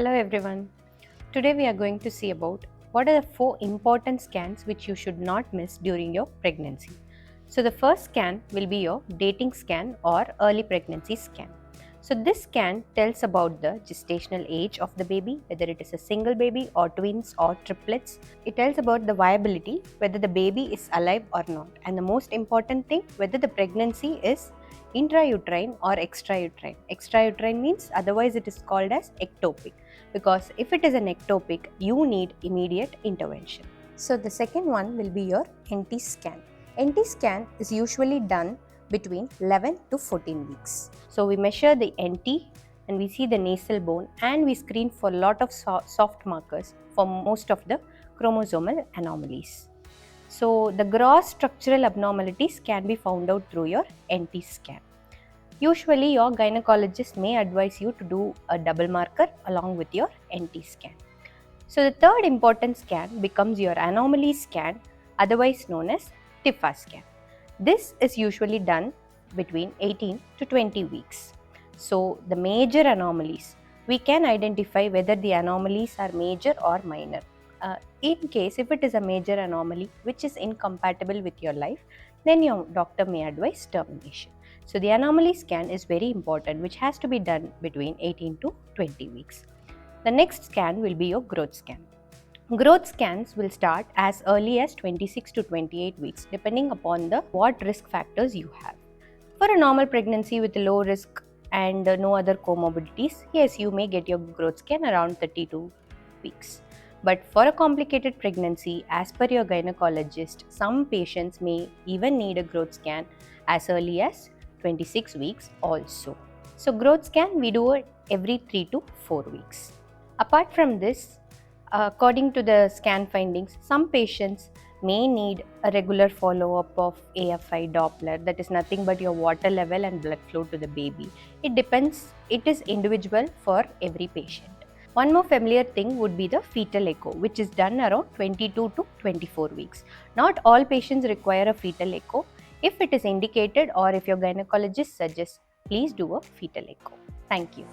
Hello everyone. Today we are going to see about what are the 4 important scans which you should not miss during your pregnancy. So the first scan will be your dating scan or early pregnancy scan. So this scan tells about the gestational age of the baby, whether it is a single baby or twins or triplets. It tells about the viability, whether the baby is alive or not. And the most important thing, whether the pregnancy is intrauterine or extrauterine. Extrauterine means otherwise it is called as ectopic, because if it is an ectopic, you need immediate intervention. So the second one will be your NT scan. NT scan is usually done between 11 to 14 weeks. So we measure the NT and we see the nasal bone and we screen for a lot of soft markers for most of the chromosomal anomalies. So the gross structural abnormalities can be found out through your NT scan. Usually your gynecologist may advise you to do a double marker along with your NT scan. So the third important scan becomes your anomaly scan, otherwise known as TIFA scan. This is usually done between 18 to 20 weeks. So the major anomalies, we can identify whether the anomalies are major or minor. In case if it is a major anomaly which is incompatible with your life, then your doctor may advise termination. So the anomaly scan is very important, which has to be done between 18 to 20 weeks. The next scan will be your growth scan. Growth scans will start as early as 26 to 28 weeks depending upon what risk factors you have. For a normal pregnancy with a low risk and no other comorbidities, yes, you may get your growth scan around 32 weeks. But for a complicated pregnancy, as per your gynecologist, some patients may even need a growth scan as early as 26 weeks also. So growth scan we do it every 3 to 4 weeks. Apart from this, according to the scan findings, some patients may need a regular follow-up of AFI Doppler, that is nothing but your water level and blood flow to the baby. It depends, it is individual for every patient. One more familiar thing would be the fetal echo, which is done around 22 to 24 weeks. Not all patients require a fetal echo. If it is indicated or if your gynecologist suggests, please do a fetal echo. Thank you.